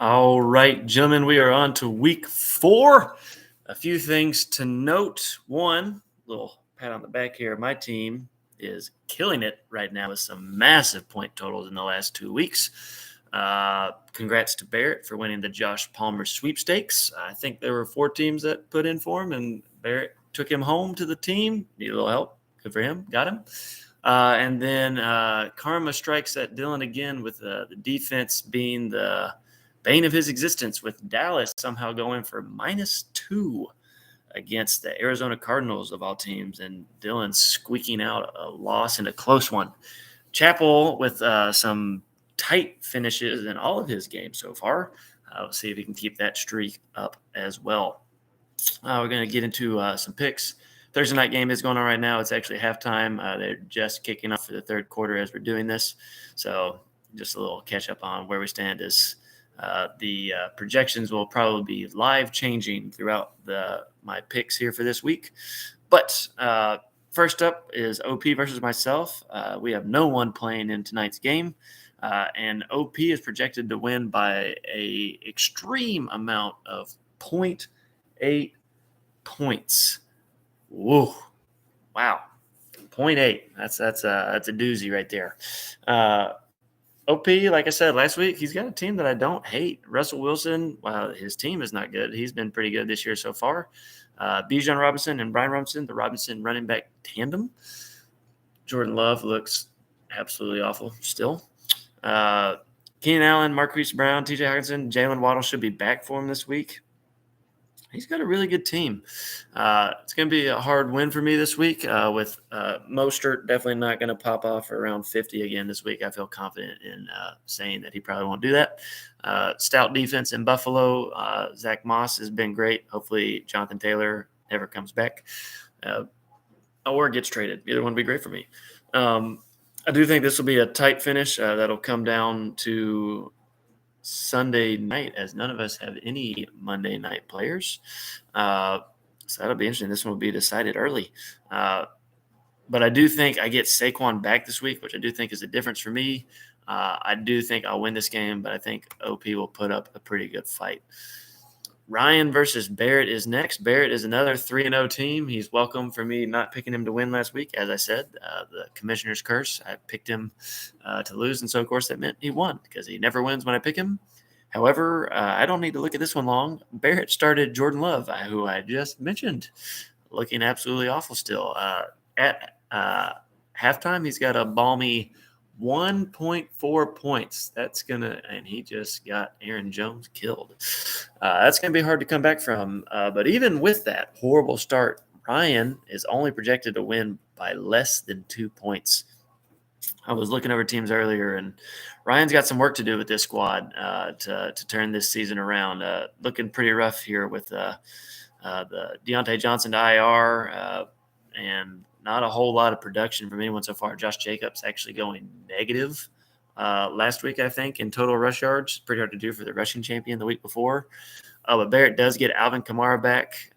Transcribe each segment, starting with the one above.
All right, gentlemen, we are on to week 4. A few things to note. One, little pat on the back here. My team is killing it right now with some massive point totals in the last 2 weeks. Congrats to Barrett for winning the Josh Palmer sweepstakes. I think there were 4 teams that put in for him, and Barrett took him home to the team. Need a little help. Good for him. Got him. And then karma strikes at Dylan again with the defense being the bane of his existence, with Dallas somehow going for -2 against the Arizona Cardinals of all teams, and Dylan squeaking out a loss and a close one. Chappell with some tight finishes in all of his games so far. We'll see if he can keep that streak up as well. We're going to get into some picks. Thursday night game is going on right now. It's actually halftime. They're just kicking off for the third quarter as we're doing this. So just a little catch up on where we stand is the projections will probably be live changing throughout my picks here for this week. But first up is OP versus myself. We have no one playing in tonight's game. And OP is projected to win by a extreme amount of 0.8 points. Whoa. Wow. 0.8. That's a doozy right there. OP, like I said last week, he's got a team that I don't hate. Russell Wilson, while his team is not good, he's been pretty good this year so far. Bijan Robinson and Brian Robinson, the Robinson running back tandem. Jordan Love looks absolutely awful still. Keenan Allen, Marquise Brown, TJ Hockenson, Jalen Waddle should be back for him this week. He's got a really good team. It's going to be a hard win for me this week with Mostert definitely not going to pop off for around 50 again this week. I feel confident in saying that he probably won't do that. Stout defense in Buffalo. Zach Moss has been great. Hopefully Jonathan Taylor never comes back or gets traded. Either one would be great for me. I do think this will be a tight finish that'll come down to Sunday night, as none of us have any Monday night players. So that'll be interesting. This one will be decided early. But I do think I get Saquon back this week, which I do think is a difference for me. I do think I'll win this game, but I think OP will put up a pretty good fight. Ryan versus Barrett is next. Barrett is another 3-0 team. He's welcome for me not picking him to win last week. As I said, the commissioner's curse. I picked him to lose, and so, of course, that meant he won because he never wins when I pick him. However, I don't need to look at this one long. Barrett started Jordan Love, who I just mentioned, looking absolutely awful still. At halftime, he's got a balmy 1.4 points. And he just got Aaron Jones killed. That's going to be hard to come back from. But even with that horrible start, Ryan is only projected to win by less than 2 points. I was looking over teams earlier, and Ryan's got some work to do with this squad to turn this season around. Looking pretty rough here with the Deontay Johnson to IR and not a whole lot of production from anyone so far. Josh Jacobs actually going negative last week, I think, in total rush yards. Pretty hard to do for the rushing champion the week before. But Barrett does get Alvin Kamara back.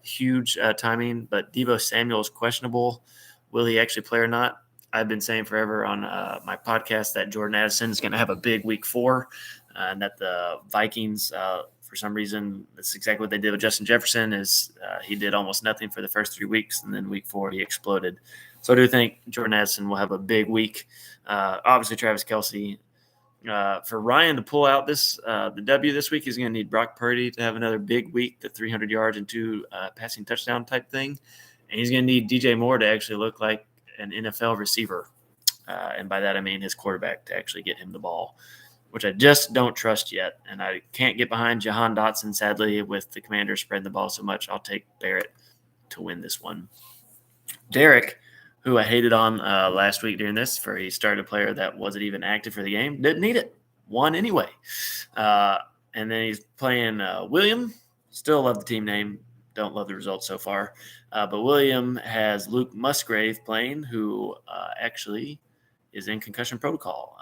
Huge timing, but Deebo Samuel is questionable. Will he actually play or not? I've been saying forever on my podcast that Jordan Addison is going to have a big week 4 and that the Vikings, for some reason, that's exactly what they did with Justin Jefferson is he did almost nothing for the first 3 weeks, and then week 4 he exploded. So I do think Jordan Addison will have a big week. Obviously, Travis Kelce. For Ryan to pull out the W this week, he's going to need Brock Purdy to have another big week, the 300 yards and 2 passing touchdown type thing. And he's going to need DJ Moore to actually look like an NFL receiver. And by that, I mean his quarterback to actually get him the ball, which I just don't trust yet. And I can't get behind Jahan Dotson, sadly, with the Commanders spreading the ball so much. I'll take Barrett to win this one. Derek, who I hated on last week during this, for he started a player that wasn't even active for the game, didn't need it. Won anyway. And then he's playing William. Still love the team name. Don't love the results so far. But William has Luke Musgrave playing, who actually is in concussion protocol.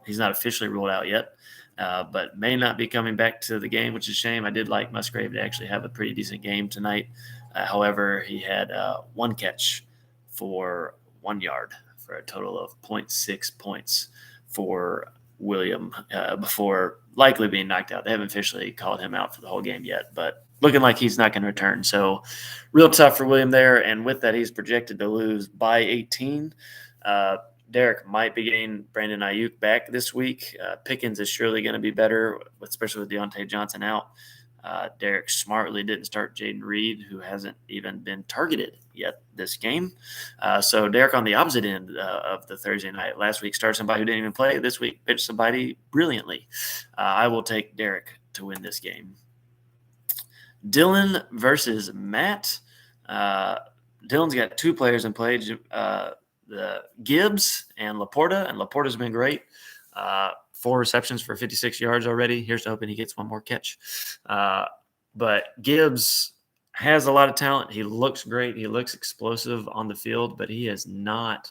He's not officially ruled out yet, but may not be coming back to the game, which is a shame. I did like Musgrave to actually have a pretty decent game tonight. However, he had 1 catch for 1 yard for a total of 0.6 points for William before likely being knocked out. They haven't officially called him out for the whole game yet, but looking like he's not going to return. So real tough for William there. And with that, he's projected to lose by 18. Derek might be getting Brandon Ayuk back this week. Pickens is surely going to be better, especially with Deontay Johnson out. Derek smartly didn't start Jaden Reed, who hasn't even been targeted yet this game. So Derek on the opposite end of the Thursday night. Last week started somebody who didn't even play. This week pitched somebody brilliantly. I will take Derek to win this game. Dylan versus Matt. Dylan's got two players in play. The Gibbs and Laporta, and Laporta's been great. 4 receptions for 56 yards already. Here's hoping he gets one more catch. But Gibbs has a lot of talent. He looks great. He looks explosive on the field, but he has not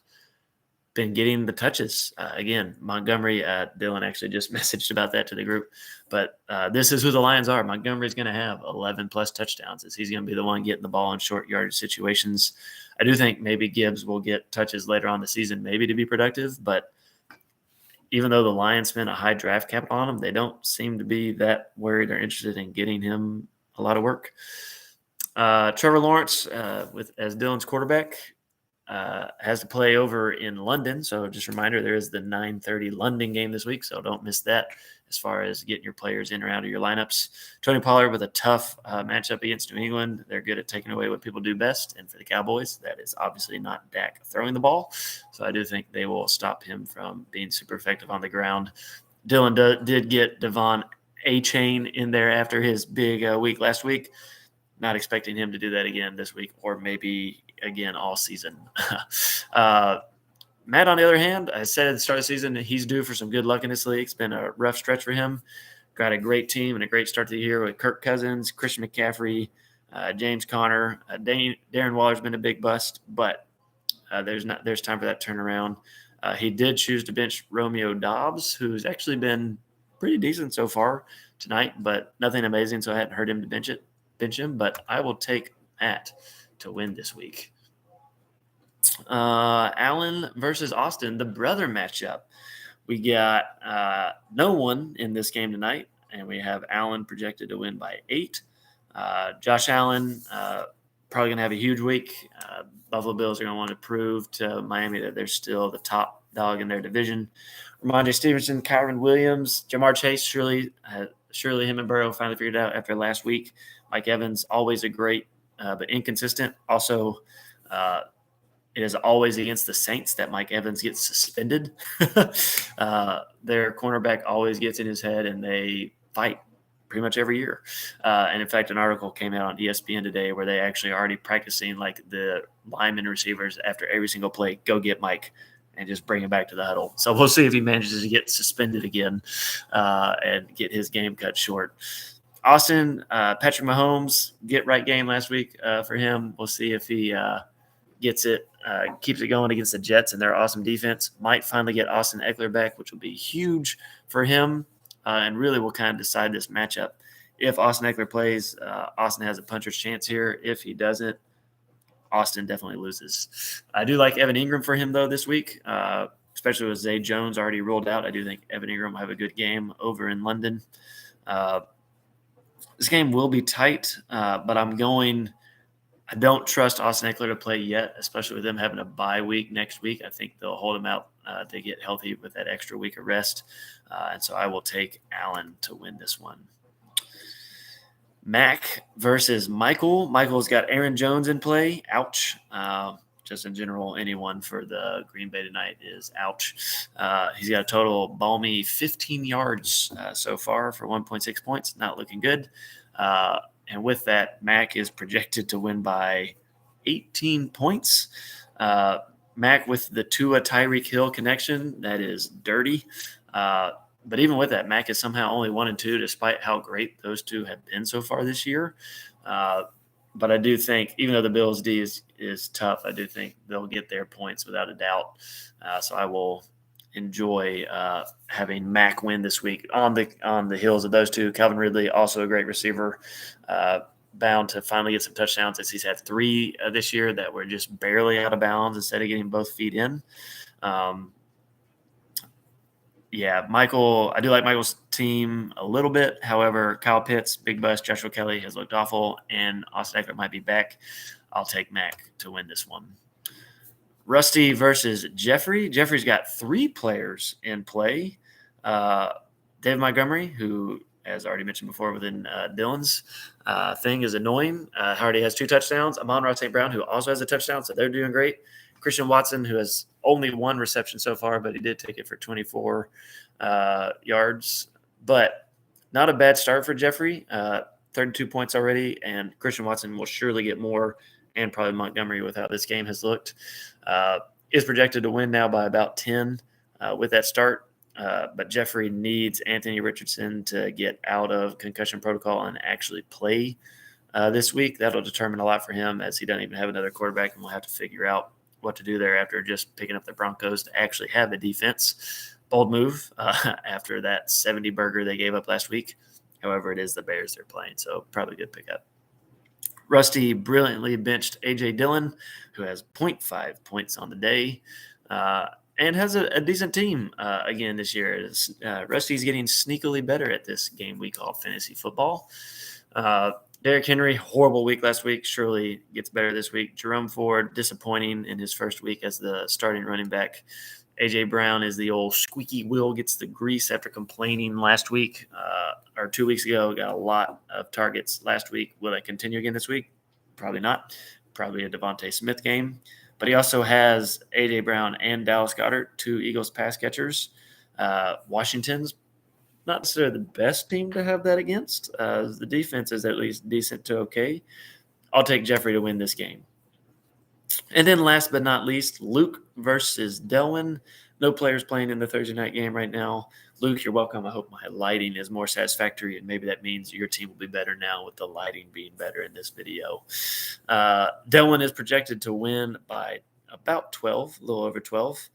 been getting the touches. Again, Montgomery, Dylan actually just messaged about that to the group. But this is who the Lions are. Montgomery's going to have 11-plus touchdowns. As he's going to be the one getting the ball in short yardage situations. I do think maybe Gibbs will get touches later on the season, maybe to be productive. But even though the Lions spent a high draft capital on him, they don't seem to be that worried or interested in getting him a lot of work. Trevor Lawrence, as Dylan's quarterback, has to play over in London. So just a reminder, there is the 9:30 London game this week, so don't miss that as far as getting your players in or out of your lineups. Tony Pollard with a tough matchup against New England. They're good at taking away what people do best. And for the Cowboys, that is obviously not Dak throwing the ball. So I do think they will stop him from being super effective on the ground. Dylan did get Devon A-Chain in there after his big week last week. Not expecting him to do that again this week or maybe again all season. Matt, on the other hand, I said at the start of the season that he's due for some good luck in this league. It's been a rough stretch for him. Got a great team and a great start to the year with Kirk Cousins, Christian McCaffrey, James Conner. Darren Waller's been a big bust, but there's time for that turnaround. He did choose to bench Romeo Doubs, who's actually been pretty decent so far tonight, but nothing amazing, so I hadn't heard him to bench him. But I will take Matt to win this week. Allen versus Austin, the brother matchup. We got no one in this game tonight, and we have Allen projected to win by 8. Josh Allen probably going to have a huge week. Buffalo Bills are going to want to prove to Miami that they're still the top dog in their division. Rhamondre Stevenson, Kyron Williams, Jamar Chase, surely him and Burrow finally figured it out after last week. Mike Evans, always a great but inconsistent. Also, it is always against the Saints that Mike Evans gets suspended. Their cornerback always gets in his head, and they fight pretty much every year. And in fact, an article came out on ESPN today where they actually are already practicing like the linemen receivers after every single play, go get Mike and just bring him back to the huddle. So we'll see if he manages to get suspended again and get his game cut short. Austin, Patrick Mahomes, get right game last week for him. We'll see if he gets it, keeps it going against the Jets and their awesome defense. Might finally get Austin Eckler back, which will be huge for him and really will kind of decide this matchup. If Austin Eckler plays, Austin has a puncher's chance here. If he doesn't, Austin definitely loses. I do like Evan Ingram for him, though, this week, especially with Zay Jones already ruled out. I do think Evan Ingram will have a good game over in London. This game will be tight, but I don't trust Austin Eckler to play yet, especially with them having a bye week next week. I think they'll hold him out to get healthy with that extra week of rest. And so I will take Allen to win this one. Mac versus Michael. Michael's got Aaron Jones in play. Ouch. Just in general, anyone for the Green Bay tonight is ouch. He's got a total balmy 15 yards so far for 1.6 points. Not looking good. And with that, Mac is projected to win by 18 points. Mac with the Tua Tyreek Hill connection, that is dirty. But even with that, Mac is somehow only 1-2, despite how great those two have been so far this year. But I do think, even though the Bills' D is tough, I do think they'll get their points without a doubt. So I will enjoy having Mac win this week on the heels of those two. Calvin Ridley, also a great receiver, bound to finally get some touchdowns, as he's had 3 this year that were just barely out of bounds instead of getting both feet in. Yeah, Michael, I do like Michael's team a little bit. However, Kyle Pitts, Big Bus, Joshua Kelly has looked awful, and Austin Eckler might be back. I'll take Mac to win this one. Rusty versus Jeffrey. Jeffrey's got 3 players in play. David Montgomery, who, as already mentioned before within Dylan's thing, is annoying. Hardy has 2 touchdowns. Amon-Ra St. Brown, who also has a touchdown, so they're doing great. Christian Watson, who has only 1 reception so far, but he did take it for 24 yards. But not a bad start for Jeffrey. 32 points already, and Christian Watson will surely get more, and probably Montgomery with how this game has looked. Is projected to win now by about 10 with that start. But Jeffrey needs Anthony Richardson to get out of concussion protocol and actually play this week. That'll determine a lot for him, as he doesn't even have another quarterback, and we'll have to figure out what to do there after just picking up the Broncos to actually have a defense. Bold move after that 70 burger they gave up last week. However, it is the Bears they're playing, so probably good pickup. Rusty brilliantly benched A.J. Dillon, who has 0.5 points on the day, and has a decent team again this year. Rusty's getting sneakily better at this game we call fantasy football. Derrick Henry, horrible week last week, surely gets better this week. Jerome Ford, disappointing in his first week as the starting running back. A.J. Brown is the old squeaky wheel, gets the grease after complaining last week or 2 weeks ago. Got a lot of targets last week. Will that continue again this week? Probably not. Probably a Devontae Smith game. But he also has A.J. Brown and Dallas Goedert, 2 Eagles pass catchers. Washington's not necessarily the best team to have that against. The defense is at least decent to okay. I'll take Jeffrey to win this game. And then last but not least, Luke versus Delwyn. No players playing in the Thursday night game right now. Luke, you're welcome. I hope my lighting is more satisfactory, and maybe that means your team will be better now with the lighting being better in this video. Delwyn is projected to win by about 12, a little over 12.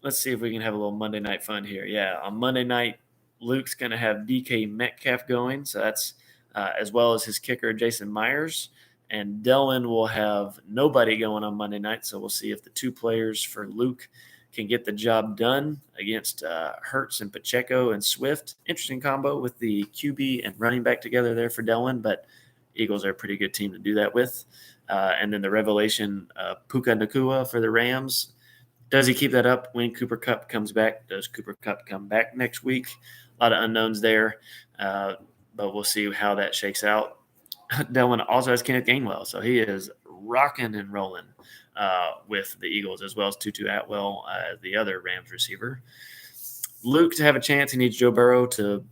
Let's see if we can have a little Monday night fun here. Yeah, on Monday night, Luke's going to have DK Metcalf going, so that's as well as his kicker, Jason Myers. And Delwyn will have nobody going on Monday night, so we'll see if the 2 players for Luke can get the job done against Hurts and Pacheco and Swift. Interesting combo with the QB and running back together there for Delwyn, but Eagles are a pretty good team to do that with. And then the revelation, Puka Nacua for the Rams. Does he keep that up when Cooper Kupp comes back? Does Cooper Kupp come back next week? A lot of unknowns there, but we'll see how that shakes out. Delwyn also has Kenneth Gainwell, so he is rocking and rolling with the Eagles, as well as Tutu Atwell, the other Rams receiver. Luke, to have a chance, he needs Joe Burrow to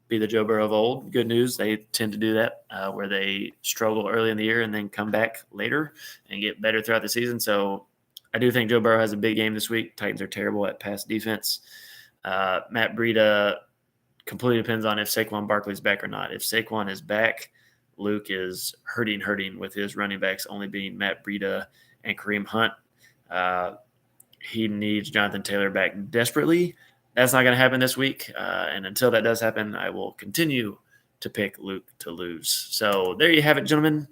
be the Joe Burrow of old. Good news, they tend to do that, where they struggle early in the year and then come back later and get better throughout the season. So I do think Joe Burrow has a big game this week. Titans are terrible at pass defense. Matt Breida completely depends on if Saquon Barkley's back or not. If Saquon is back, Luke is hurting with his running backs only being Matt Breida and Kareem Hunt. He needs Jonathan Taylor back desperately. That's not going to happen this week. And until that does happen, I will continue to pick Luke to lose. So there you have it, gentlemen.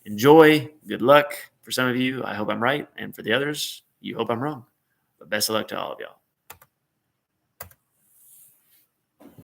Enjoy. Good luck for some of you. I hope I'm right. And for the others, you hope I'm wrong. But best of luck to all of y'all.